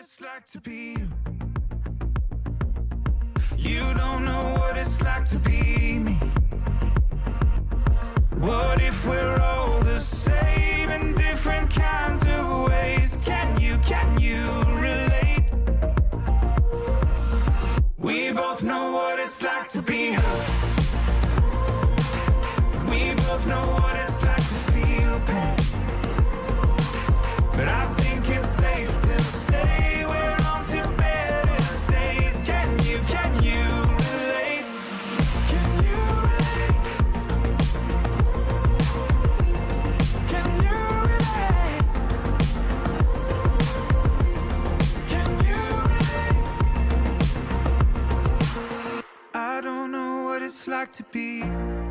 it's like to be you. You don't know what it's like to be me. What if we're all the same in different kinds of ways? Can you relate? We both know what it's like to be hurt. We both know what it's like to feel pain. But I think it's safe to say we're on to better days. Can you relate? Can you relate? Can you relate? Can you relate? I don't know what it's like to be you.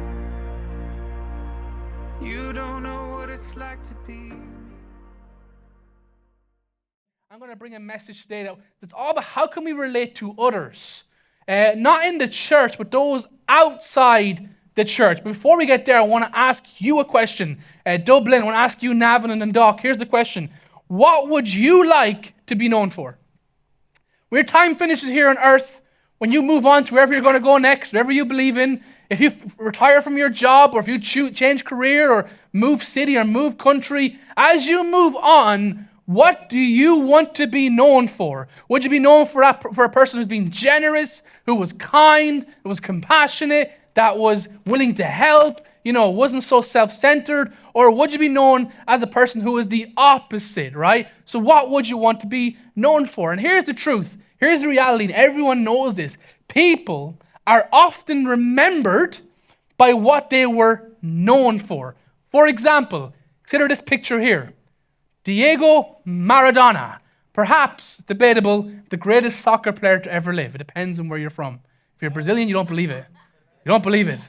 You don't know what it's like to be me. I'm going to bring a message today that's all about how can we relate to others. Not in the church, but those outside the church. Before we get there, I want to ask you a question. Dublin, I want to ask you, Navan and Dundalk. Here's the question. What would you like to be known for? When your time finishes here on earth, when you move on to wherever you're going to go next, wherever you believe in, if you retire from your job, or if you change career, or move city, or move country, as you move on, what do you want to be known for? Would you be known for a person who's been generous, who was kind, who was compassionate, that was willing to help, wasn't so self-centered? Or would you be known as a person who is the opposite, right? So what would you want to be known for? And here's the truth. Here's the reality, and everyone knows this. People are often remembered by what they were known for. For example, consider this picture here. Diego Maradona, perhaps, debatable, the greatest soccer player to ever live. It depends on where you're from. If you're Brazilian, you don't believe it. You don't believe it.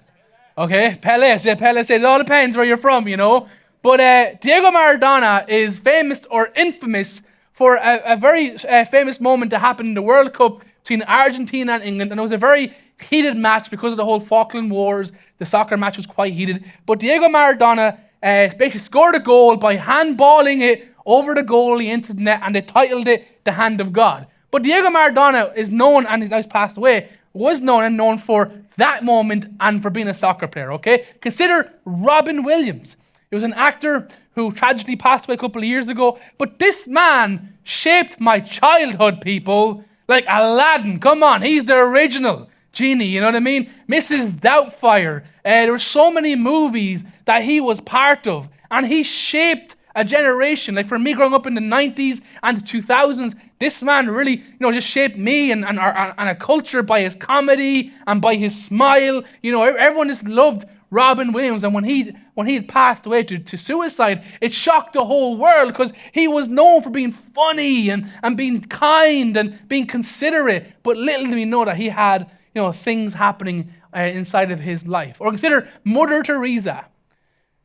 Okay? Pelé said it all depends where you're from, But Diego Maradona is famous or infamous for a very famous moment that happened in the World Cup between Argentina and England, and it was a very heated match because of the whole Falkland Wars. The soccer match was quite heated. But Diego Maradona basically scored a goal by handballing it over the goalie into the net, and they titled it The Hand of God. But Diego Maradona is known, and he's passed away, was known for that moment and for being a soccer player, okay? Consider Robin Williams. He was an actor who tragically passed away a couple of years ago, but this man shaped my childhood, people, like Aladdin. Come on, he's the original genie, you know what I mean? Mrs. Doubtfire. There were so many movies that he was part of, and he shaped a generation. Like for me growing up in the 90s and the 2000s, this man really, just shaped me and a culture by his comedy and by his smile. Everyone just loved Robin Williams, and when he had passed away to suicide, it shocked the whole world because he was known for being funny and being kind and being considerate, but little did we know that he had things happening inside of his life. Or consider Mother Teresa.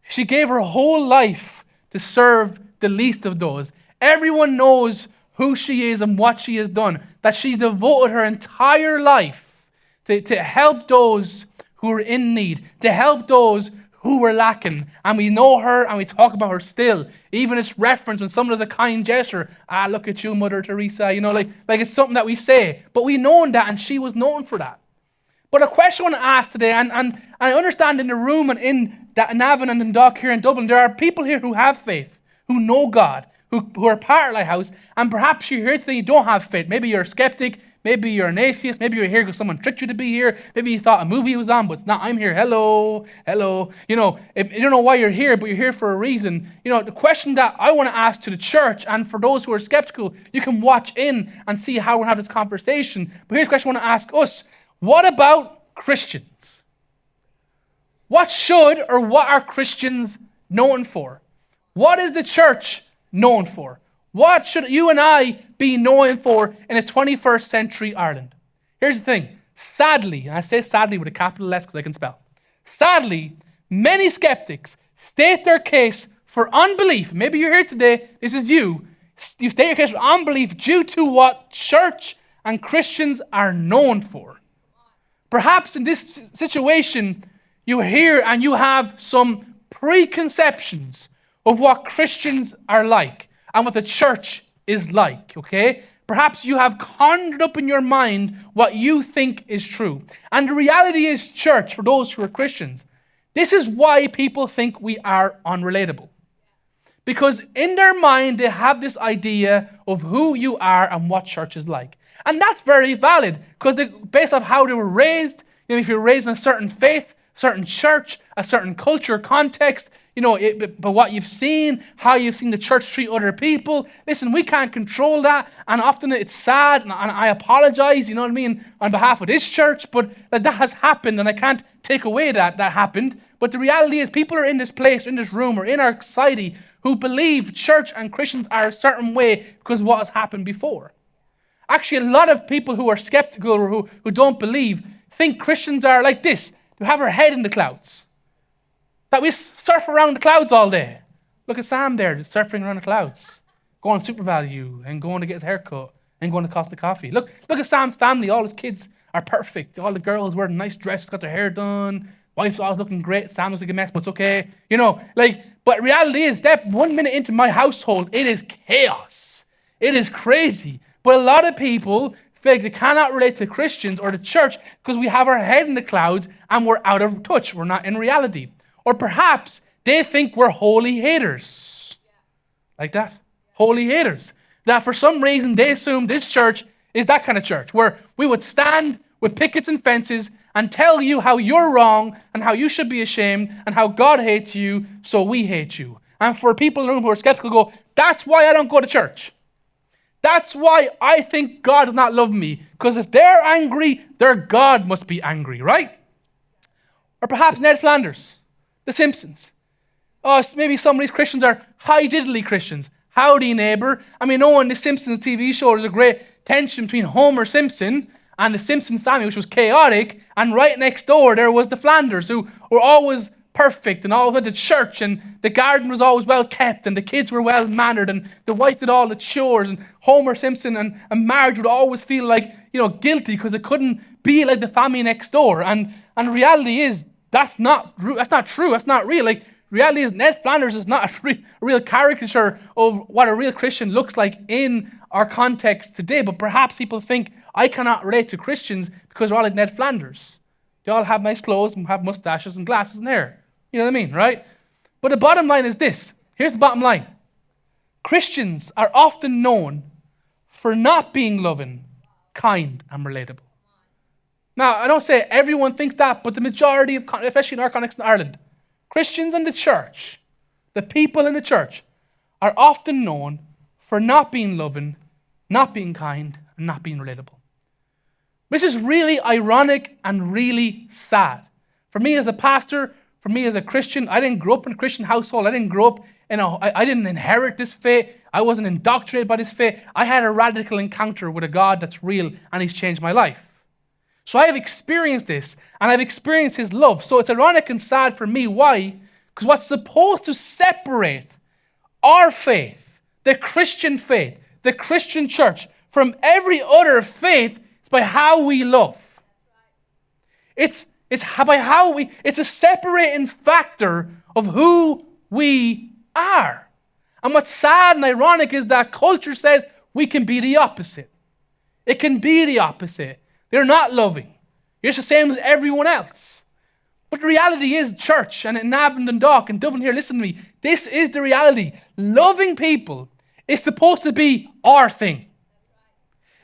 She gave her whole life to serve the least of those. Everyone knows who she is and what she has done, that she devoted her entire life to help those who were in need, to help those who were lacking. And we know her and we talk about her still. Even it's referenced when someone does a kind gesture. Look at you, Mother Teresa. like it's something that we say. But we know that, and she was known for that. But a question I want to ask today, and I understand in the room and in Navan and Dundalk here in Dublin, there are people here who have faith, who know God, who are part of Lighthouse, and perhaps you're here today and you don't have faith. Maybe you're a skeptic, maybe you're an atheist, maybe you're here because someone tricked you to be here, maybe you thought a movie was on, but it's not. I'm here, hello. If you don't know why you're here, but you're here for a reason. The question that I want to ask to the church, and for those who are skeptical, you can watch in and see how we're going to have this conversation. But here's the question I want to ask us. What about Christians? What should or what are Christians known for? What is the church known for? What should you and I be known for in a 21st century Ireland? Here's the thing. Sadly, and I say sadly with a capital S because I can spell. Sadly, many skeptics state their case for unbelief. Maybe you're here today. This is you. You state your case for unbelief due to what church and Christians are known for. Perhaps in this situation, you hear and you have some preconceptions of what Christians are like and what the church is like, okay? Perhaps you have conjured up in your mind what you think is true. And the reality is, church, for those who are Christians, this is why people think we are unrelatable. Because in their mind, they have this idea of who you are and what church is like. And that's very valid, because based on how they were raised, if you're raised in a certain faith, certain church, a certain culture, context, but what you've seen, how you've seen the church treat other people. Listen, we can't control that, and often it's sad, and I apologize, on behalf of this church, but that has happened, and I can't take away that happened. But the reality is, people are in this place, in this room, or in our society who believe church and Christians are a certain way because of what has happened before. Actually, a lot of people who are skeptical or who don't believe think Christians are like this. They have our head in the clouds. That we surf around the clouds all day. Look at Sam there, just surfing around the clouds. Going on Super Value and going to get his haircut and going to Costa Coffee. Look at Sam's family. All his kids are perfect. All the girls wear nice dresses, got their hair done. Wife's always looking great. Sam looks like a mess, but it's okay. But reality is, step 1 minute into my household, it is chaos. It is crazy. But a lot of people feel like they cannot relate to Christians or the church because we have our head in the clouds and we're out of touch. We're not in reality. Or perhaps they think we're holy haters. Like that. Holy haters. That for some reason they assume this church is that kind of church where we would stand with pickets and fences and tell you how you're wrong and how you should be ashamed and how God hates you, so we hate you. And for people in the room who are skeptical, go, that's why I don't go to church. That's why I think God does not love me. Because if they're angry, their God must be angry, right? Or perhaps Ned Flanders. The Simpsons. Oh, maybe some of these Christians are high diddly Christians. Howdy, neighbor. In the Simpsons TV show, there's a great tension between Homer Simpson and the Simpsons family, which was chaotic. And right next door, there was the Flanders, who were always perfect and always went to church, and the garden was always well kept, and the kids were well mannered, and the wife did all the chores, and Homer Simpson and Marge would always feel like, guilty because it couldn't be like the family next door. And the reality is, that's not true. That's not real. Reality is Ned Flanders is not a real caricature of what a real Christian looks like in our context today. But perhaps people think I cannot relate to Christians because they're all like Ned Flanders. They all have nice clothes and have mustaches and glasses and hair. You know what I mean, right? But the bottom line is this. Here's the bottom line. Christians are often known for not being loving, kind, and relatable. Now, I don't say everyone thinks that, but the majority of, especially in our context in Ireland, Christians and the church, the people in the church, are often known for not being loving, not being kind, and not being relatable. This is really ironic and really sad. For me as a pastor, for me as a Christian, I didn't grow up in a Christian household. I didn't inherit this faith. I wasn't indoctrinated by this faith. I had a radical encounter with a God that's real, and He's changed my life. So I have experienced this, and I've experienced His love. So it's ironic and sad for me. Why? Because what's supposed to separate our faith, the Christian church, from every other faith is by how we love. It's a separating factor of who we are. And what's sad and ironic is that culture says we can be the opposite. It can be the opposite. They're not loving. You're just the same as everyone else. But the reality is, church, and in Navan, Dundalk, and Dublin here, listen to me. This is the reality. Loving people is supposed to be our thing.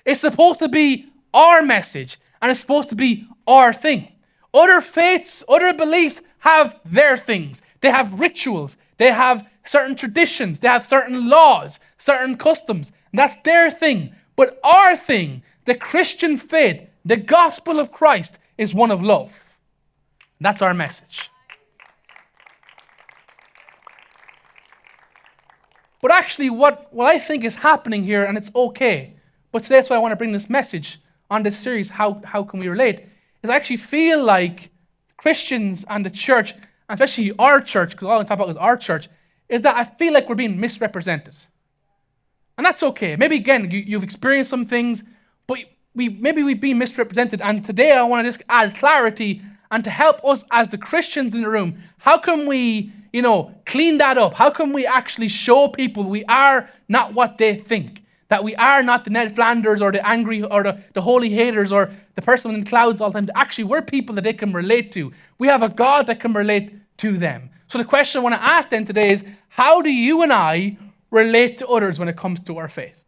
It's supposed to be our message, and it's supposed to be our thing. Other faiths, other beliefs have their things. They have rituals. They have certain traditions. They have certain laws, certain customs. And that's their thing. But our thing, the Christian faith, the gospel of Christ, is one of love. That's our message. But actually, what I think is happening here, and it's okay, but today that's why I want to bring this message on this series, How Can We Relate, is I actually feel like Christians and the church, and especially our church, because all I'm talking about is our church, is that I feel like we're being misrepresented. And that's okay. Maybe, again, you've experienced some things, but we've been misrepresented. And today I want to just add clarity and to help us as the Christians in the room. How can we, clean that up? How can we actually show people we are not what they think? That we are not the Ned Flanders or the angry or the holy haters or the person in the clouds all the time. Actually, we're people that they can relate to. We have a God that can relate to them. So the question I want to ask then today is, how do you and I relate to others when it comes to our faith?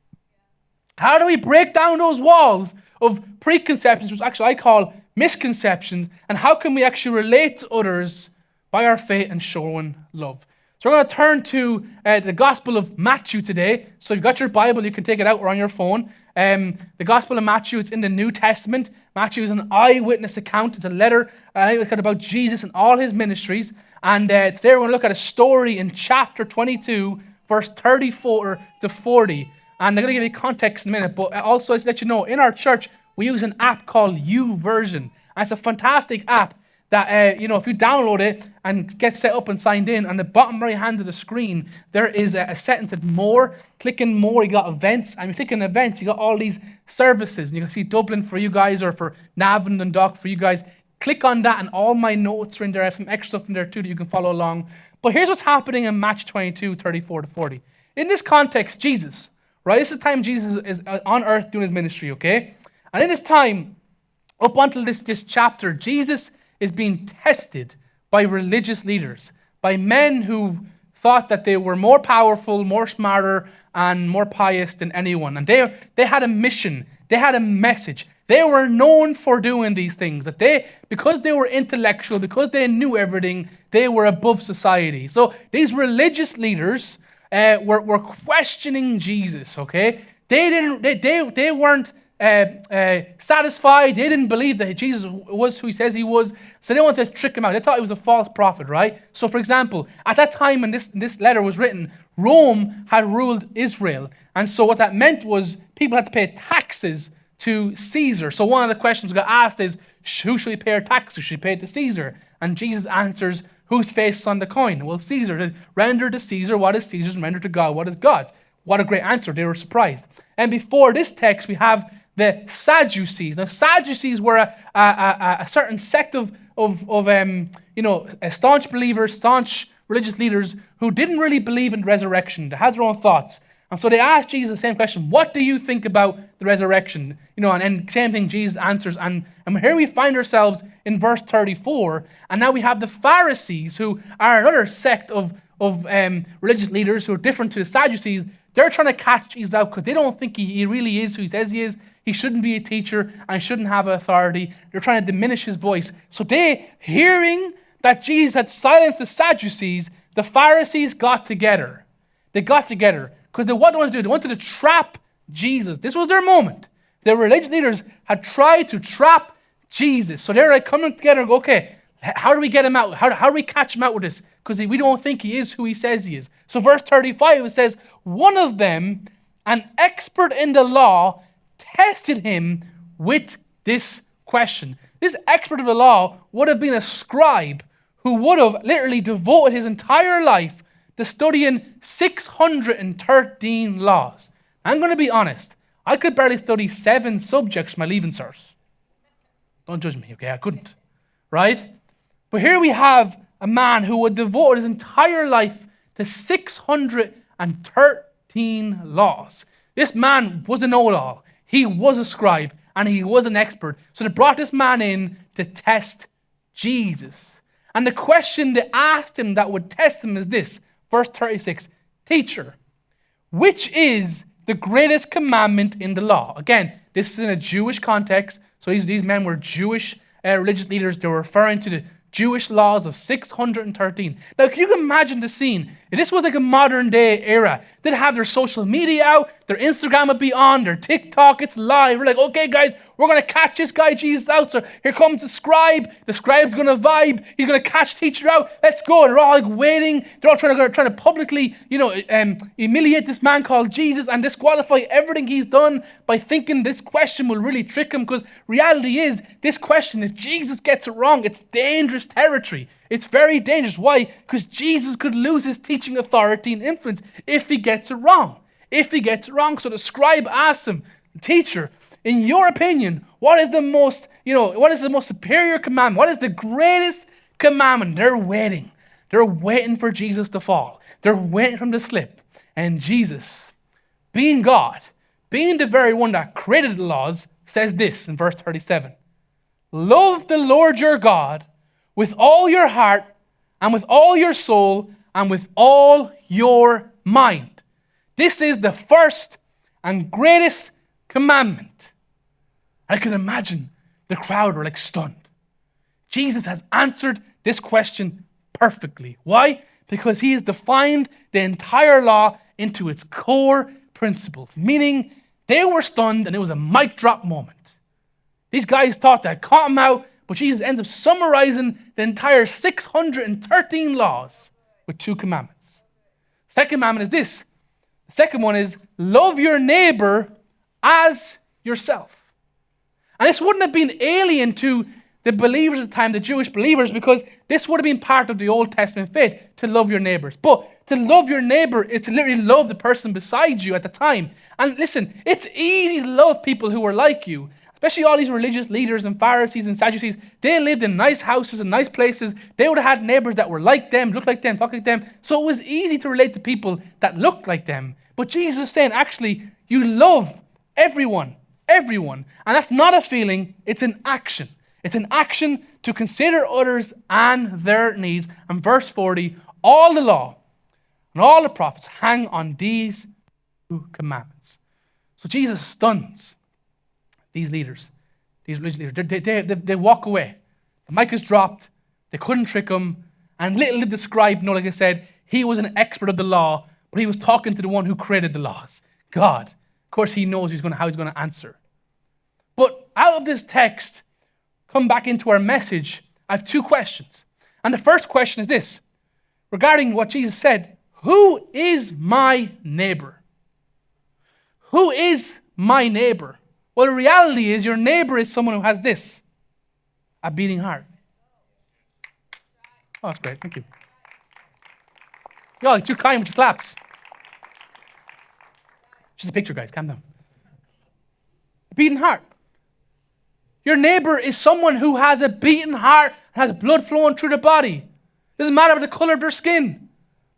How do we break down those walls of preconceptions, which actually I call misconceptions, and how can we actually relate to others by our faith and showing love? So we're going to turn to the Gospel of Matthew today. So if you've got your Bible, you can take it out or on your phone. The Gospel of Matthew, it's in the New Testament. Matthew is an eyewitness account. It's a letter about Jesus and all his ministries. And today we're going to look at a story in chapter 22, verse 34 to 40. And I'm going to give you context in a minute, but also to let you know, in our church, we use an app called YouVersion. And it's a fantastic app that, if you download it and get set up and signed in, on the bottom right hand of the screen, there is a setting that more. Clicking more, you got events. And you click on events, you got all these services. And you can see Dublin for you guys, or for Navan and Dundalk for you guys. Click on that, and all my notes are in there. I have some extra stuff in there too that you can follow along. But here's what's happening in Matthew 22, 34 to 40. In this context, Jesus, right? This is the time Jesus is on earth doing his ministry, okay? And in this time, up until this chapter, Jesus is being tested by religious leaders, by men who thought that they were more powerful, more smarter, and more pious than anyone. And they had a mission. They had a message. They were known for doing these things. That because they were intellectual, because they knew everything, they were above society. So these religious leaders were questioning Jesus, okay? They weren't satisfied. They didn't believe that Jesus was who he says he was, so they wanted to trick him out. They thought he was a false prophet, right? So for example, at that time when this letter was written, Rome had ruled Israel. And so what that meant was people had to pay taxes to Caesar. So one of the questions we got asked is, who should we pay our taxes? Should we pay it to Caesar? And Jesus answers, whose face is on the coin? Well, Caesar. Render to Caesar what is Caesar's, and render to God what is God's. What a great answer. They were surprised. And before this text, we have the Sadducees. Now, Sadducees were a certain sect of staunch believers, staunch religious leaders who didn't really believe in resurrection. They had their own thoughts. And so they asked Jesus the same question, what do you think about the resurrection? And same thing, Jesus answers. And here we find ourselves in verse 34. And now we have the Pharisees, who are another sect of religious leaders who are different to the Sadducees. They're trying to catch Jesus out because they don't think he really is who he says he is. He shouldn't be a teacher and shouldn't have authority. They're trying to diminish his voice. So hearing that Jesus had silenced the Sadducees, the Pharisees got together. They got together because what they wanted to do, they wanted to trap Jesus. This was their moment. The religious leaders had tried to trap Jesus. So they're coming together and go, okay, how do we get him out? How do we catch him out with this? Because we don't think he is who he says he is. So verse 35, it says, one of them, an expert in the law, tested him with this question. This expert of the law would have been a scribe who would have literally devoted his entire life to studying 613 laws. I'm going to be honest. I could barely study 7 subjects for my leaving cert. Don't judge me, okay? I couldn't. Right? But here we have a man who would devote his entire life to 613 laws. This man was a know-it-all. He was a scribe and he was an expert. So they brought this man in to test Jesus. And the question they asked him that would test him is this. Verse 36, teacher, which is the greatest commandment in the law? Again, this is in a Jewish context. So these men were Jewish religious leaders. They were referring to the Jewish laws of 613. Now, can you imagine the scene? If this was like a modern day era, they'd have their social media out, their Instagram would be on, their TikTok, it's live. We're like, okay, guys, we're going to catch this guy Jesus out. So here comes the scribe. The scribe's going to vibe. He's going to catch teacher out. Let's go. And they're all like waiting. They're all trying to publicly, humiliate this man called Jesus and disqualify everything he's done by thinking this question will really trick him. Because reality is, this question, if Jesus gets it wrong, it's dangerous territory. It's very dangerous. Why? Because Jesus could lose his teaching authority and influence if he gets it wrong. If he gets it wrong. So the scribe asks him, teacher, in your opinion, what is the most superior commandment? What is the greatest commandment? They're waiting. They're waiting for Jesus to fall. They're waiting for him to slip. And Jesus, being God, being the very one that created the laws, says this in verse 37. Love the Lord your God with all your heart and with all your soul and with all your mind. This is the first and greatest commandment. I can imagine the crowd were like stunned. Jesus has answered this question perfectly. Why? Because he has defined the entire law into its core principles, meaning they were stunned and it was a mic drop moment. These guys thought that caught him out, but Jesus ends up summarizing the entire 613 laws with 2 commandments. Second commandment is this. The second one is love your neighbor as yourself. And this wouldn't have been alien to the believers at the time, the Jewish believers, because this would have been part of the Old Testament faith, to love your neighbors. But to love your neighbor is to literally love the person beside you at the time. And listen, it's easy to love people who are like you, especially all these religious leaders and Pharisees and Sadducees. They lived in nice houses and nice places. They would have had neighbors that were like them, looked like them, talked like them. So it was easy to relate to people that looked like them. But Jesus is saying, actually, you love everyone. Everyone. And that's not a feeling, it's an action. It's an action to consider others and their needs. And verse 40, all the law and all the prophets hang on these 2 commandments. So Jesus stuns these leaders, these religious leaders. They walk away. The mic is dropped. They couldn't trick him. And little did the scribe know, like I said, he was an expert of the law, but he was talking to the one who created the laws, God. Of course, he knows how he's going to answer. But out of this text, come back into our message, I have 2 questions. And the first question is this, regarding what Jesus said, who is my neighbor? Who is my neighbor? Well, the reality is your neighbor is someone who has this, a beating heart. Oh, that's great, thank you. Y'all are too kind with your claps. Just a picture, guys, calm down. A beating heart. Your neighbor is someone who has a beating heart, has blood flowing through the body. Doesn't matter the color of their skin.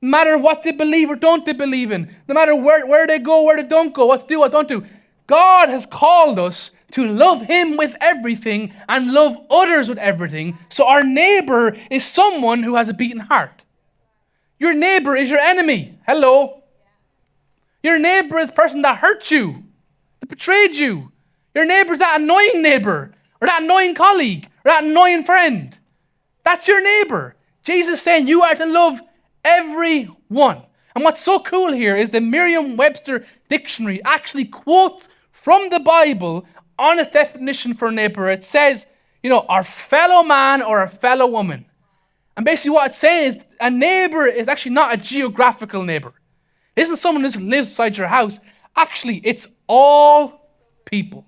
No matter what they believe or don't they believe in. No matter where they go, where they don't go, what to do, what don't do. God has called us to love him with everything and love others with everything. So our neighbor is someone who has a beating heart. Your neighbor is your enemy. Hello. Your neighbor is the person that hurt you, that betrayed you. Your neighbor is that annoying neighbor, or that annoying colleague, or that annoying friend. That's your neighbor. Jesus is saying you are to love everyone. And what's so cool here is the Merriam-Webster dictionary actually quotes from the Bible on its definition for neighbor. It says, our fellow man or a fellow woman. And basically what it's saying is a neighbor is actually not a geographical neighbor. It isn't someone who just lives beside your house. Actually, it's all people.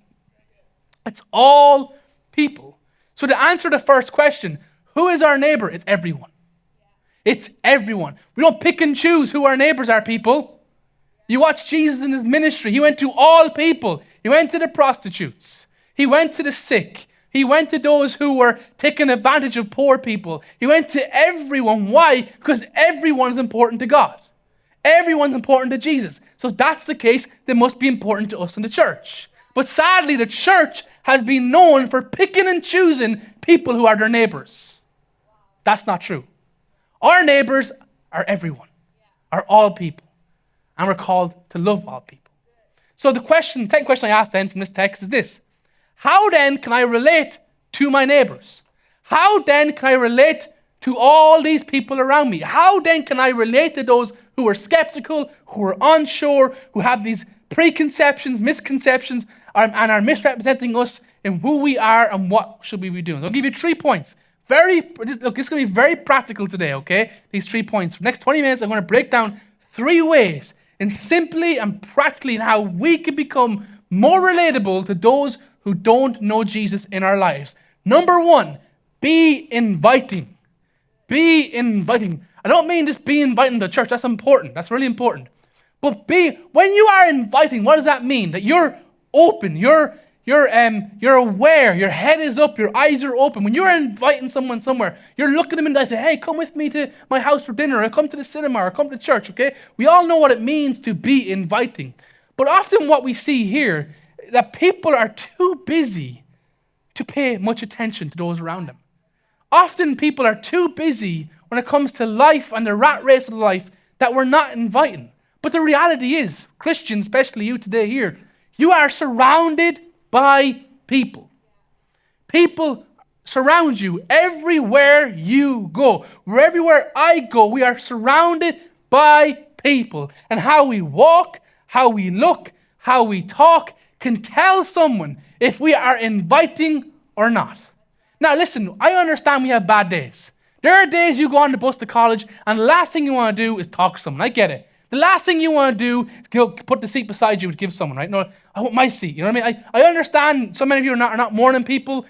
It's all people. So to answer the first question, who is our neighbor? It's everyone. It's everyone. We don't pick and choose who our neighbors are, people. You watch Jesus in his ministry. He went to all people. He went to the prostitutes. He went to the sick. He went to those who were taking advantage of poor people. He went to everyone. Why? Because everyone is important to God. Everyone's important to Jesus. So if that's the case, they must be important to us in the church. But sadly, the church has been known for picking and choosing people who are their neighbors. That's not true. Our neighbors are everyone, are all people. And we're called to love all people. So the second question I asked then from this text is this. How then can I relate to my neighbors? How then can I relate to all these people around me? How then can I relate to those who are skeptical, who are unsure, who have these preconceptions, misconceptions, and are misrepresenting us in who we are and what should we be doing? I'll give you 3 points. This is going to be very practical today, okay? These 3 points. For the next 20 minutes, I'm going to break down 3 ways and simply and practically in how we can become more relatable to those who don't know Jesus in our lives. Number 1, be inviting. Be inviting. I don't mean just be inviting to church. That's important. That's really important. But when you are inviting, what does that mean? That you're open. You're aware. Your head is up. Your eyes are open. When you're inviting someone somewhere, you're looking them in the eye and say, hey, come with me to my house for dinner, or come to the cinema, or come to church, okay? We all know what it means to be inviting. But often what we see here, that people are too busy to pay much attention to those around them. Often people are too busy when it comes to life and the rat race of life that we're not inviting. But the reality is, Christians, especially you today here, you are surrounded by people. People surround you everywhere you go. Everywhere I go, we are surrounded by people. And how we walk, how we look, how we talk can tell someone if we are inviting or not. Now listen, I understand we have bad days. There are days you go on the bus to college and the last thing you want to do is talk to someone. I get it. The last thing you want to do is put the seat beside you and give someone, right? No, I want my seat. You know what I mean? I understand so many of you are not morning people.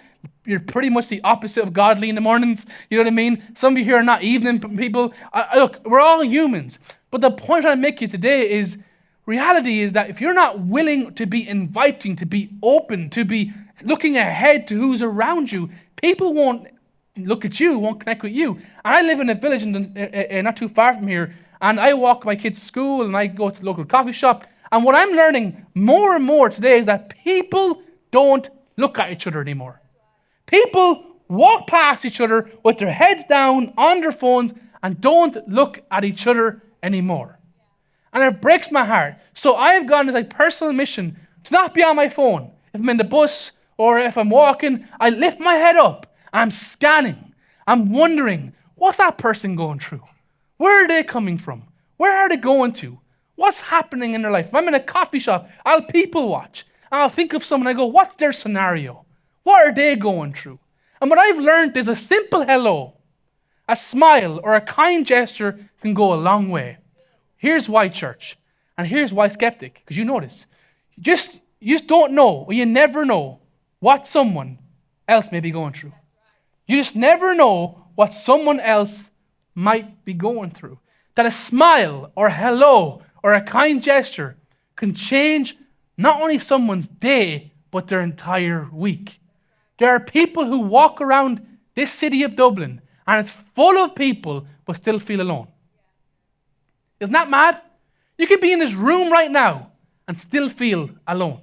You're pretty much the opposite of godly in the mornings. You know what I mean? Some of you here are not evening people. Look, we're all humans. But the point I make you today is, reality is that if you're not willing to be inviting, to be open, to be looking ahead to who's around you, people won't look at you, won't connect with you. And I live in a village not too far from here, and I walk my kids to school and I go to the local coffee shop. And what I'm learning more and more today is that people don't look at each other anymore. People walk past each other with their heads down on their phones and don't look at each other anymore. And it breaks my heart. So I have gone as a personal mission to not be on my phone. If I'm in the bus or if I'm walking, I lift my head up. I'm scanning. I'm wondering, what's that person going through? Where are they coming from? Where are they going to? What's happening in their life? If I'm in a coffee shop, I'll people watch. And I'll think of someone, I go, what's their scenario? What are they going through? And what I've learned is a simple hello, a smile, or a kind gesture can go a long way. Here's why, church, and here's why, skeptic, because you notice. You just don't know, or you never know what someone else may be going through. You just never know what someone else might be going through. That a smile, or hello, or a kind gesture can change not only someone's day, but their entire week. There are people who walk around this city of Dublin, and it's full of people, but still feel alone. Isn't that mad? You could be in this room right now and still feel alone.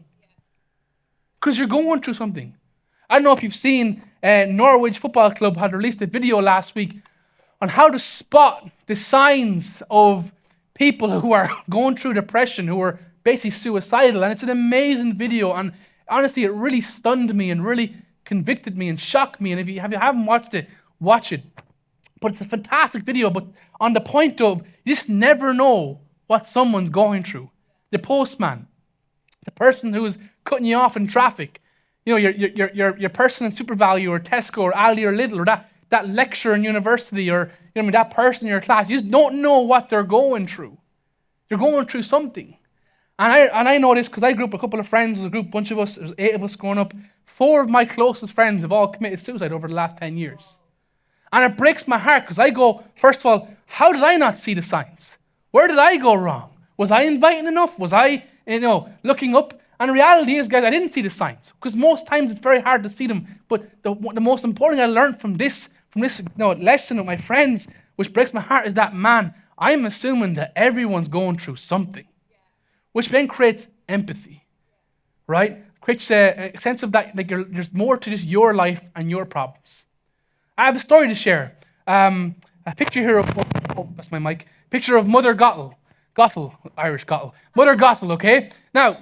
Because you're going through something. I don't know if you've seen Norwich Football Club had released a video last week on how to spot the signs of people who are going through depression, who are basically suicidal. And it's an amazing video. And honestly, it really stunned me and really convicted me and shocked me. And if you haven't watched it, watch it. But it's a fantastic video. But on the point of, you just never know what someone's going through. The postman, the person who is cutting you off in traffic, you know, your person in SuperValu or Tesco or Aldi or Lidl, or that lecturer in university, or you know, that person in your class. You just don't know what they're going through. You're going through something. And I know this because I grew up with a couple of friends. There was a bunch of us. There was 8 of us growing up. 4 of my closest friends have all committed suicide over the last 10 years. And it breaks my heart because I go, first of all, how did I not see the signs? Where did I go wrong? Was I inviting enough? Was I, looking up? And the reality is, guys, I didn't see the signs because most times it's very hard to see them. But the most important thing I learned from this lesson with my friends, which breaks my heart, is that, man, I'm assuming that everyone's going through something, which then creates empathy, right? Creates a sense of that, like there's more to just your life and your problems. I have a story to share. A picture here of, that's my mic, picture of Mother Gothel, Irish Gothel, Mother Gothel, okay? Now,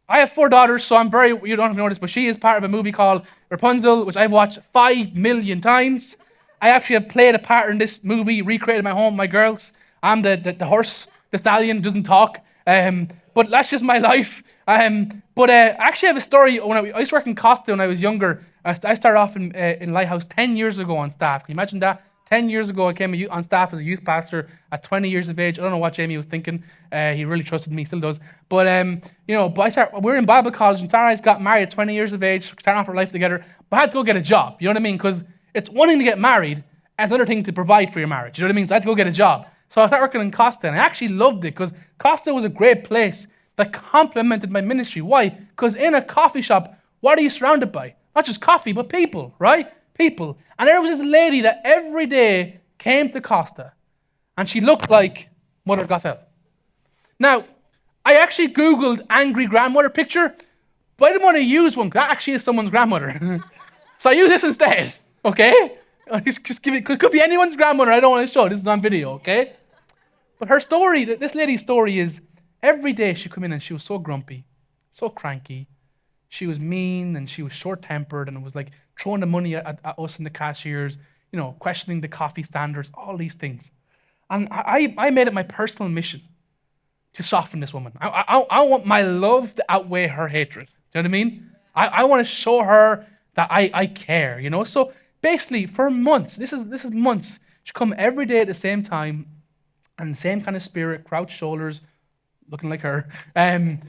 I have 4 daughters, so you don't have to know this, but she is part of a movie called Rapunzel, which I've watched 5 million times. I actually have played a part in this movie, recreated my home, my girls. I'm the horse, the stallion, doesn't talk. But that's just my life. But I actually have a story. When I used to work in Costa when I was younger. I started off in Lighthouse 10 years ago on staff. Can you imagine that? 10 years ago, I came on staff as a youth pastor at 20 years of age. I don't know what Jamie was thinking. He really trusted me, still does. But, we were in Bible college, and Sarah and I got married at 20 years of age, starting off our life together. But I had to go get a job, you know what I mean? Because it's one thing to get married, and it's another thing to provide for your marriage, you know what I mean? So I had to go get a job. So I started working in Costa, and I actually loved it, because Costa was a great place that complemented my ministry. Why? Because in a coffee shop, what are you surrounded by? Not just coffee, but people, right? People. And there was this lady that every day came to Costa, and she looked like Mother Gothel. Now, I actually Googled angry grandmother picture, but I didn't want to use one because that actually is someone's grandmother. So I use this instead, okay? Just give it, could be anyone's grandmother. I don't want to show. This is on video, okay? But her story, this lady's story is every day she'd come in and she was so grumpy, so cranky. She was mean and she was short-tempered and it was like throwing the money at us and the cashiers, questioning the coffee standards, all these things. And I made it my personal mission to soften this woman. I want my love to outweigh her hatred. Do you know what I mean? I want to show her that I care, So basically, for months, this is months, she'd come every day at the same time and the same kind of spirit, crouched shoulders, looking like her, and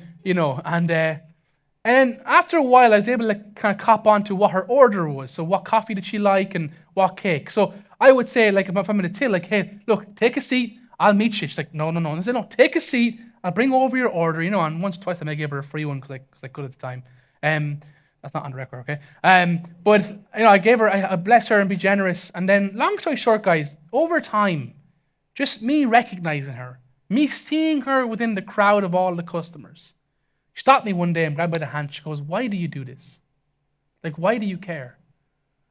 after a while, I was able to kind of cop on to what her order was. So what coffee did she like and what cake? So I would say, like, if I'm in a till, like, hey, look, take a seat. I'll meet you. She's like, no. I said, no, take a seat. I'll bring over your order, and once, twice I may give her a free one because I could at the time. That's not on the record, okay? But, I gave her, I bless her and be generous. And then, long story short, guys, over time, just me recognizing her, me seeing her within the crowd of all the customers. She stopped me one day and grabbed by the hand. She goes, why do you do this? Like, why do you care?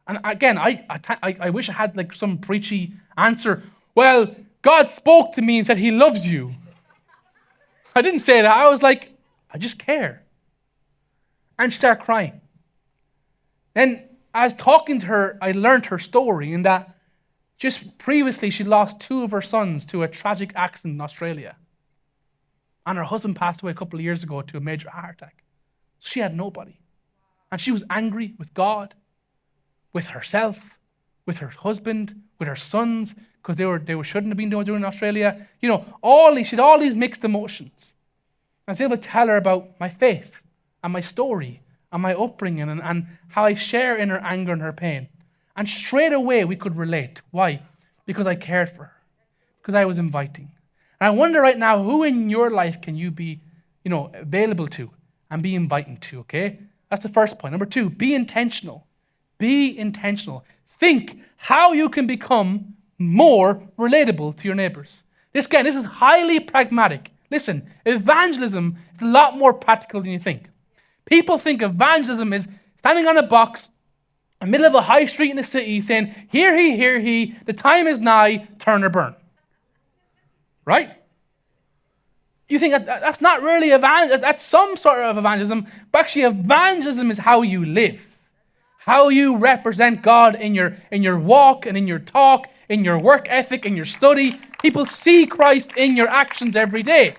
And again, I wish I had like some preachy answer. Well, God spoke to me and said he loves you. I didn't say that. I was like, I just care. And she started crying. Then as talking to her, I learned her story in that just previously she lost 2 of her sons to a tragic accident in Australia. And her husband passed away a couple of years ago to a major heart attack. She had nobody. And she was angry with God, with herself, with her husband, with her sons, because they shouldn't have been doing in Australia. She had all these mixed emotions. I was able to tell her about my faith and my story and my upbringing and how I share in her anger and her pain. And straight away we could relate. Why? Because I cared for her. Because I was inviting. And I wonder right now, who in your life can you be, available to and be inviting to, okay? That's the first point. Number 2, be intentional. Be intentional. Think how you can become more relatable to your neighbors. This is highly pragmatic. Listen, evangelism is a lot more practical than you think. People think evangelism is standing on a box in the middle of a high street in the city saying, hear he, the time is nigh, turn or burn. Right? You think that's not really evangelism, that's some sort of evangelism, but actually evangelism is how you live. How you represent God in your walk and in your talk, in your work ethic, in your study. People see Christ in your actions every day.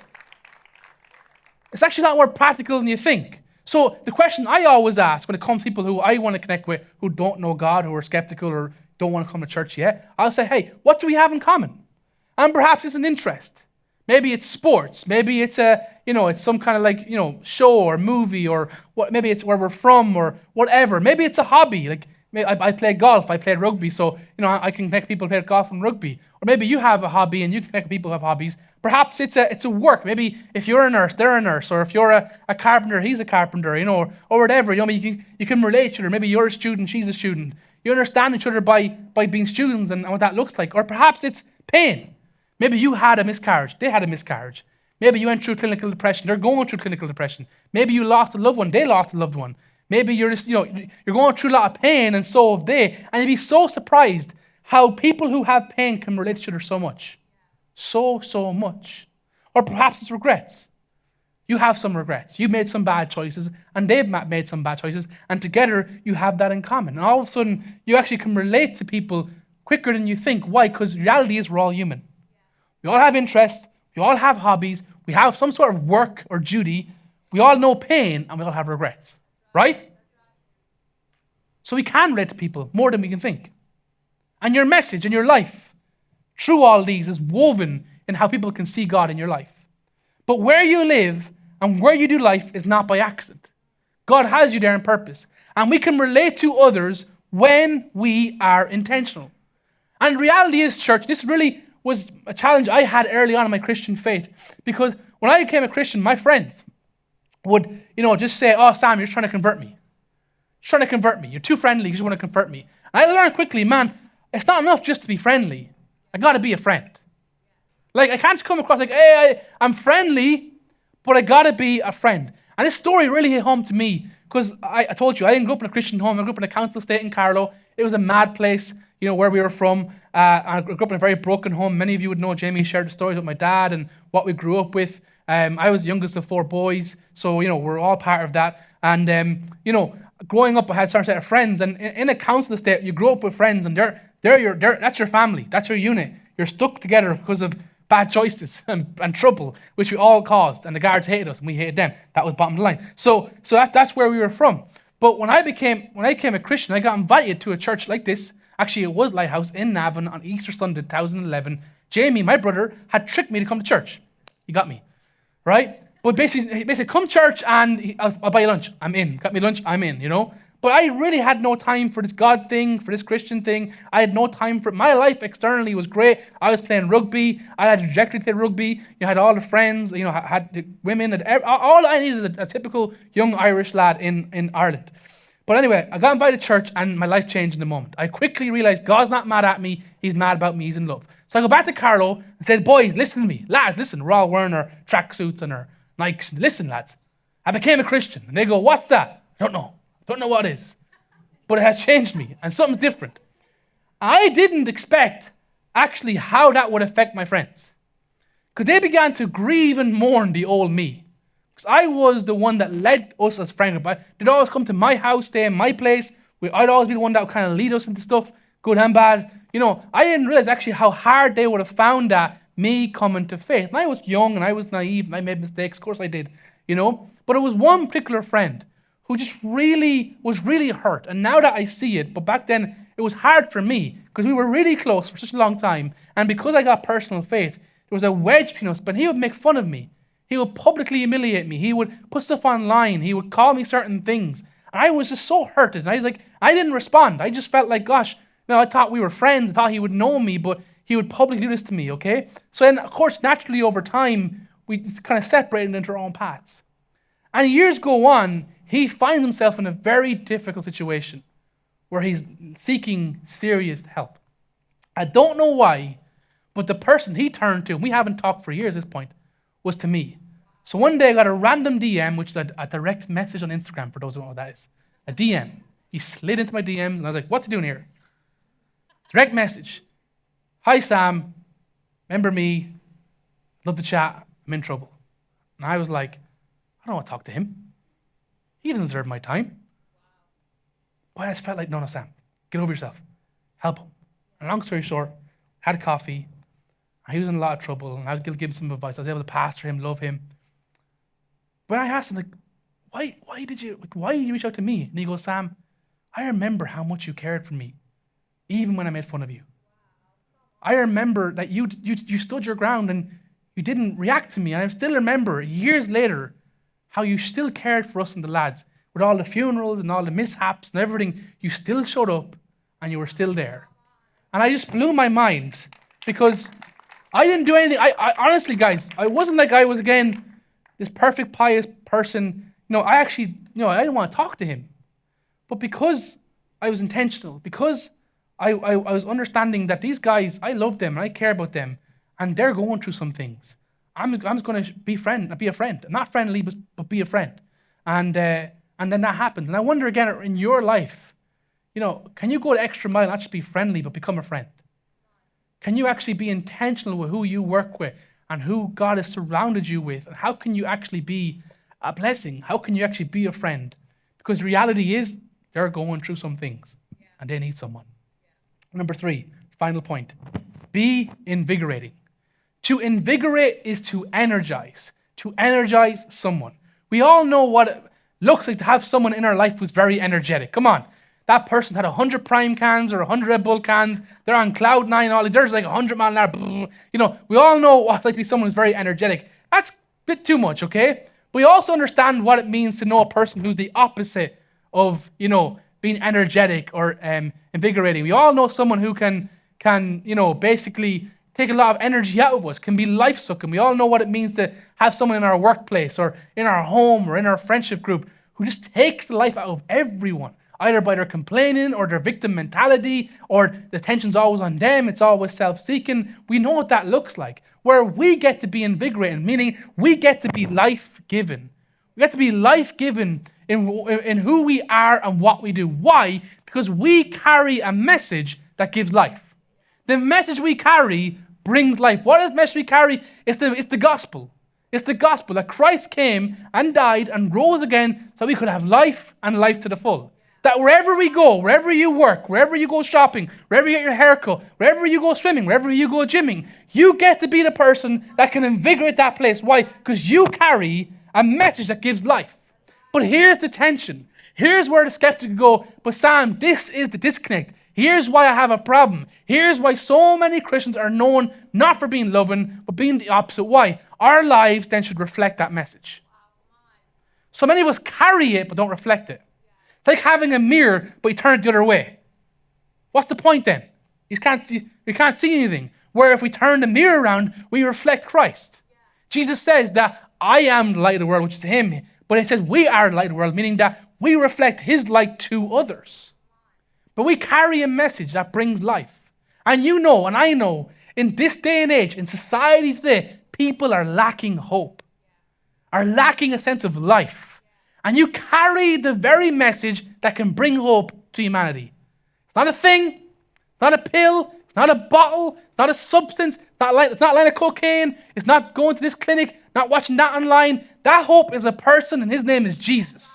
It's actually not more practical than you think. So the question I always ask when it comes to people who I want to connect with who don't know God, who are skeptical or don't want to come to church yet, I'll say, hey, what do we have in common? And perhaps it's an interest. Maybe it's sports. Maybe it's it's some kind of show or movie or what. Maybe it's where we're from or whatever. Maybe it's a hobby. Like I play golf. I play rugby, so I can connect people who play golf and rugby. Or maybe you have a hobby and you can connect people who have hobbies. Perhaps it's a work. Maybe if you're a nurse, they're a nurse. Or if you're a carpenter, he's a carpenter. Or whatever. You can relate to each other. Maybe you're a student, she's a student. You understand each other by being students and what that looks like. Or perhaps it's pain. Maybe you had a miscarriage. They had a miscarriage. Maybe you went through clinical depression. They're going through clinical depression. Maybe you lost a loved one. They lost a loved one. Maybe you're just, you're going through a lot of pain and so have they. And you'd be so surprised how people who have pain can relate to each other so much. So much. Or perhaps it's regrets. You have some regrets. You've made some bad choices and they've made some bad choices. And together you have that in common. And all of a sudden you actually can relate to people quicker than you think. Why? Because reality is we're all human. We all have interests, we all have hobbies, we have some sort of work or duty, we all know pain, and we all have regrets. Right? So we can relate to people more than we can think. And your message and your life, through all these, is woven in how people can see God in your life. But where you live and where you do life is not by accident. God has you there on purpose. And we can relate to others when we are intentional. And reality is, church, this really was a challenge I had early on in my Christian faith. Because when I became a Christian, my friends would, just say, oh, Sam, you're trying to convert me. You're trying to convert me. You're too friendly. You just want to convert me. And I learned quickly, man, it's not enough just to be friendly. I got to be a friend. Like, I can't just come across like, hey, I'm friendly, but I got to be a friend. And this story really hit home to me because I told you, I didn't grow up in a Christian home. I grew up in a council estate in Carlow. It was a mad place, where we were from. I grew up in a very broken home. Many of you would know Jamie shared the stories with my dad and what we grew up with. I was the youngest of 4 boys, so, we're all part of that. And, growing up, I had a certain set of friends. And in a council estate, you grow up with friends, and that's your family. That's your unit. You're stuck together because of bad choices and trouble, which we all caused, and the guards hated us and we hated them. That was bottom line. So that's where we were from. But when I became a Christian, I got invited to a church like this. Actually, it was Lighthouse in Navan on Easter Sunday 2011. Jamie, my brother, had tricked me to come to church. He got me, right? But basically, come church and I'll buy you lunch. I'm in. Got me lunch. I'm in. But I really had no time for this God thing, for this Christian thing. I had no time for it. My life externally was great. I was playing rugby. I had a trajectory to play rugby. I had all the friends, had the women. All I needed is a typical young Irish lad in Ireland. But anyway, I got invited to church and my life changed in the moment. I quickly realized God's not mad at me. He's mad about me. He's in love. So I go back to Carlo and says, boys, listen to me. Lads, listen. We're all wearing our tracksuits and our Nikes. Listen, lads. I became a Christian. And they go, what's that? I don't know. Don't know what it is, but it has changed me, and something's different. I didn't expect, actually, how that would affect my friends, because they began to grieve and mourn the old me, because I was the one that led us as friend group. They'd always come to my house, stay in my place. I'd always be the one that would kind of lead us into stuff, good and bad. I didn't realize actually how hard they would have found that, me coming to faith. And I was young, and I was naive, and I made mistakes. Of course I did, But it was one particular friend who just was really hurt. And now that I see it, but back then it was hard for me because we were really close for such a long time. And because I got personal faith, there was a wedge between us. But he would make fun of me. He would publicly humiliate me. He would put stuff online. He would call me certain things. And I was just so hurt. And I didn't respond. I just felt like, gosh, I thought we were friends. I thought he would know me, but he would publicly do this to me, okay? So then, of course, naturally over time, we kind of separated into our own paths. And years go on, he finds himself in a very difficult situation where he's seeking serious help. I don't know why, but the person he turned to, and we haven't talked for years at this point, was to me. So one day I got a random DM, which is a direct message on Instagram, for those who don't know what that is. A DM. He slid into my DMs, and I was like, what's he doing here? Direct message. Hi, Sam. Remember me? Love to chat. I'm in trouble. And I was like, I don't want to talk to him. He doesn't deserve my time. But I just felt like, no, Sam, get over yourself. Help him. And long story short, had coffee. He was in a lot of trouble, and I was going to give him some advice. I was able to pastor him, love him. But I asked him, why did you reach out to me? And he goes, Sam, I remember how much you cared for me, even when I made fun of you. I remember that you stood your ground and you didn't react to me. And I still remember, years later, how you still cared for us and the lads. With all the funerals and all the mishaps and everything, you still showed up and you were still there. And I just blew my mind because I didn't do anything. I honestly, guys, I wasn't like I was, again, this perfect, pious person. I didn't want to talk to him. But because I was intentional, because I was understanding that these guys, I love them and I care about them, and they're going through some things. I'm just going to be a friend. Not friendly, but be a friend. And then that happens. And I wonder again, in your life, can you go the extra mile, not just be friendly, but become a friend? Can you actually be intentional with who you work with and who God has surrounded you with? And how can you actually be a blessing? How can you actually be a friend? Because the reality is they're going through some things and they need someone. Number 3, final point. Be invigorating. To invigorate is to energize someone. We all know what it looks like to have someone in our life who's very energetic. Come on. That person had 100 Prime cans or 100 Red Bull cans. They're on cloud 9. There's like 100 mile an hour. We all know what it's like to be someone who's very energetic. That's a bit too much, okay? But we also understand what it means to know a person who's the opposite of, being energetic or invigorating. We all know someone who can basically take a lot of energy out of us, can be life-sucking. We all know what it means to have someone in our workplace or in our home or in our friendship group who just takes the life out of everyone, either by their complaining or their victim mentality, or the attention's always on them, it's always self-seeking. We know what that looks like. where we get to be invigorated, meaning we get to be life-given. We get to be life-given in who we are and what we do. Why? Because we carry a message that gives life. The message we carry brings life. What is the message we carry? It's the gospel. It's the gospel that Christ came and died and rose again so we could have life and life to the full. That wherever we go, wherever you work, wherever you go shopping, wherever you get your hair cut, wherever you go swimming, wherever you go gymming, you get to be the person that can invigorate that place. Why? Because you carry a message that gives life. But here's the tension. Here's where the skeptic go, but Sam, this is the disconnect. Here's why I have a problem. Here's why so many Christians are known not for being loving, but being the opposite. Why? Our lives then should reflect that message. So many of us carry it, but don't reflect it. It's like having a mirror, but you turn it the other way. What's the point then? You can't see anything. Where if we turn the mirror around, we reflect Christ. Jesus says that I am the light of the world, which is him. But it says we are the light of the world, meaning that we reflect his light to others. But we carry a message that brings life. And you know, and I know, in this day and age, in society today, people are lacking hope, are lacking a sense of life. And you carry the very message that can bring hope to humanity. It's not a thing, it's not a pill, it's not a bottle, it's not a substance, it's not a line of cocaine, it's not going to this clinic, not watching that online. That hope is a person, and his name is Jesus.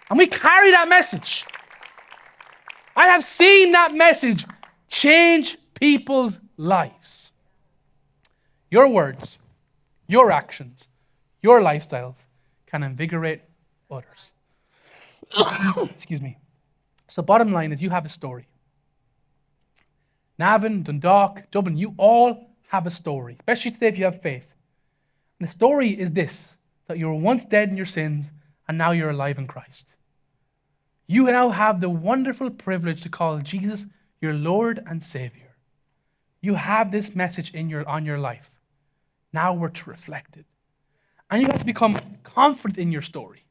And we carry that message. I have seen that message change people's lives. Your words, your actions, your lifestyles can invigorate others. Excuse me. So bottom line is you have a story. Navan, Dundalk, Dublin, you all have a story, especially today if you have faith. And the story is this, that you were once dead in your sins and now you're alive in Christ. You now have the wonderful privilege to call Jesus your Lord and Savior. You have this message on your life. Now we're to reflect it. And you have to become confident in your story.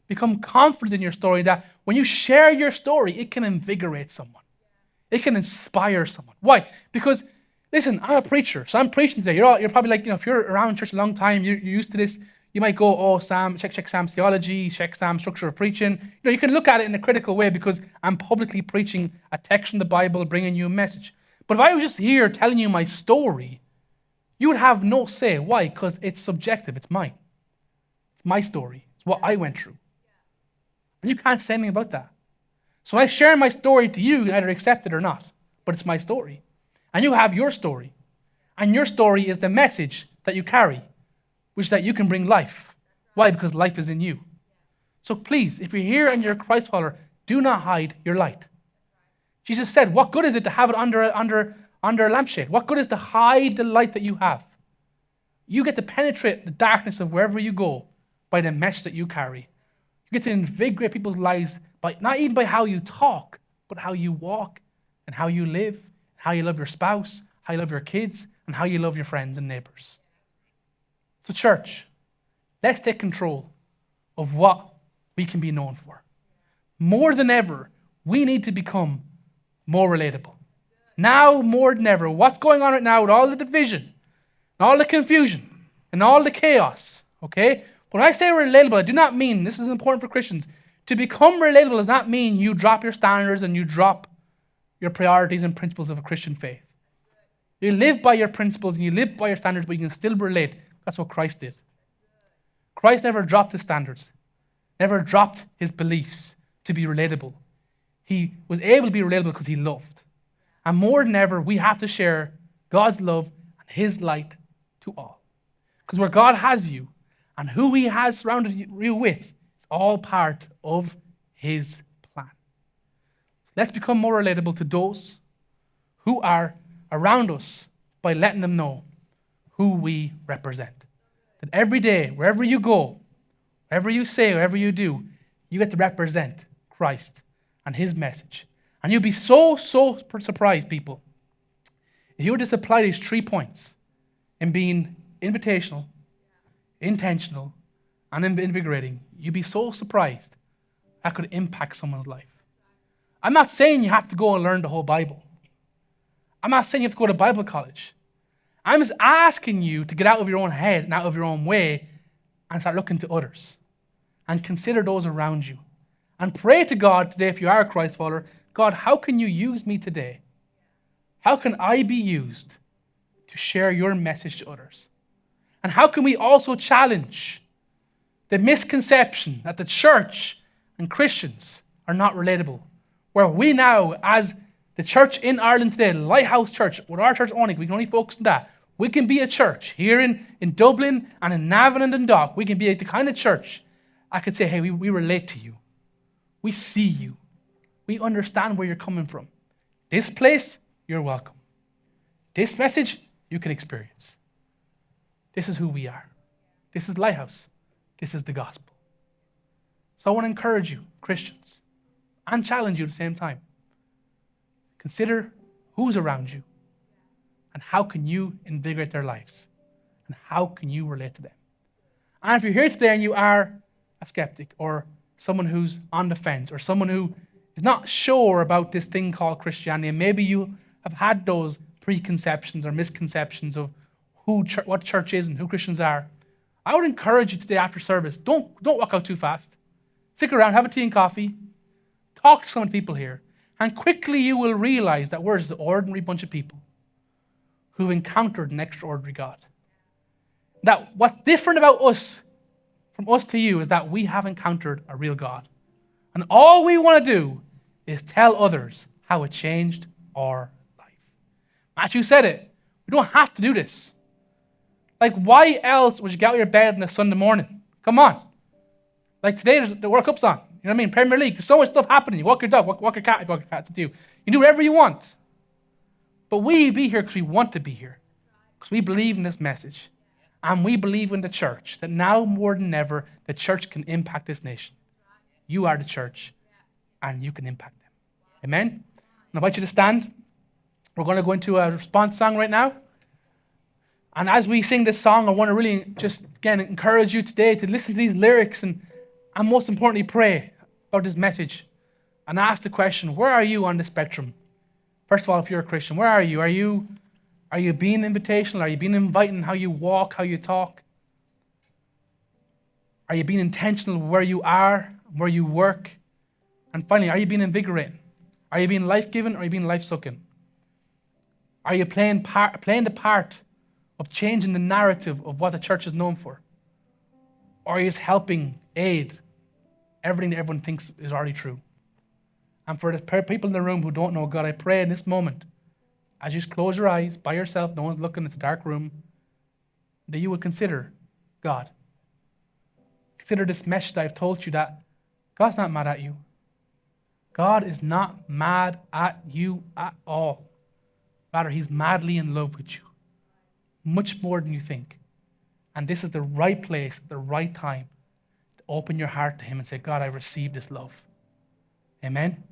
Become confident in your story that when you share your story, it can invigorate someone. It can inspire someone. Why? Because, listen, I'm a preacher, so I'm preaching today. You're probably like, if you're around church a long time, you're used to this. You might go, oh, Sam, check Sam's theology, check Sam's structure of preaching. You can look at it in a critical way because I'm publicly preaching a text from the Bible, bringing you a message. But if I was just here telling you my story, you would have no say. Why? Because it's subjective. It's mine. It's my story. It's what I went through. And you can't say anything about that. So I share my story to you, either accept it or not. But it's my story. And you have your story. And your story is the message that you carry, which is that you can bring life. Why? Because life is in you. So please, if you're here and you're a Christ follower, do not hide your light. Jesus said, what good is it to have it under a lampshade? What good is to hide the light that you have? You get to penetrate the darkness of wherever you go by the message that you carry. You get to invigorate people's lives by not even by how you talk, but how you walk and how you live, how you love your spouse, how you love your kids, and how you love your friends and neighbors. So church, let's take control of what we can be known for. More than ever, we need to become more relatable. Now more than ever, what's going on right now with all the division, and all the confusion, and all the chaos, okay? When I say relatable, I do not mean, this is important for Christians, to become relatable does not mean you drop your standards and you drop your priorities and principles of a Christian faith. You live by your principles and you live by your standards, but you can still relate. That's what Christ did. Christ never dropped his standards, never dropped his beliefs to be relatable. He was able to be relatable because he loved. And more than ever, we have to share God's love and his light to all. Because where God has you and who he has surrounded you with, it's all part of his plan. Let's become more relatable to those who are around us by letting them know who we represent. That every day, wherever you go, wherever you say, wherever you do, you get to represent Christ and his message. And you'll be so surprised, people, if you were to apply these 3 points in being invitational, intentional, and invigorating, you'd be so surprised that could impact someone's life. I'm not saying you have to go and learn the whole Bible. I'm not saying you have to go to Bible college. I'm just asking you to get out of your own head and out of your own way and start looking to others and consider those around you. And pray to God today, if you are a Christ follower, God, how can you use me today? How can I be used to share your message to others? And how can we also challenge the misconception that the church and Christians are not relatable? Where we now, as the church in Ireland today, Lighthouse Church, with our church only, we can only focus on that. We can be a church here in Dublin and in Navan and Dundalk. We can be the kind of church I could say, hey, we relate to you. We see you. We understand where you're coming from. This place, you're welcome. This message, you can experience. This is who we are. This is Lighthouse. This is the gospel. So I want to encourage you, Christians, and challenge you at the same time. Consider who's around you and how can you invigorate their lives and how can you relate to them. And if you're here today and you are a skeptic or someone who's on the fence or someone who is not sure about this thing called Christianity, and maybe you have had those preconceptions or misconceptions of what church is and who Christians are, I would encourage you today after service, don't walk out too fast. Stick around, have a tea and coffee, talk to some of the people here, and quickly you will realize that we're just an ordinary bunch of people who've encountered an extraordinary God. That what's different about us, from us to you, is that we have encountered a real God. And all we want to do is tell others how it changed our life. Matthew said it. We don't have to do this. Like, why else would you get out of your bed on a Sunday morning? Come on. Like today, the World Cup's on. You know what I mean? Premier League. There's so much stuff happening. You walk your dog, walk your cat, it's up to you. You can do whatever you want. But we be here because we want to be here. Because we believe in this message. And we believe in the church. That now more than ever, the church can impact this nation. You are the church. And you can impact them. Amen? I invite you to stand. We're going to go into a response song right now. And as we sing this song, I want to really just, again, encourage you today to listen to these lyrics and most importantly, pray about this message and ask the question, where are you on the spectrum? First of all, if you're a Christian, where are you? Are you being invitational? Are you being inviting how you walk, how you talk? Are you being intentional where you are, where you work? And finally, are you being invigorating? Are you being life-giving or are you being life-sucking? Are you playing the part of changing the narrative of what the church is known for? Or are you just helping aid everything that everyone thinks is already true? And for the people in the room who don't know God, I pray in this moment, as you just close your eyes by yourself, no one's looking, it's a dark room, that you would consider God. Consider this message that I've told you, that God's not mad at you. God is not mad at you at all. Rather, he's madly in love with you. Much more than you think. And this is the right place, the right time to open your heart to him and say, God, I receive this love. Amen.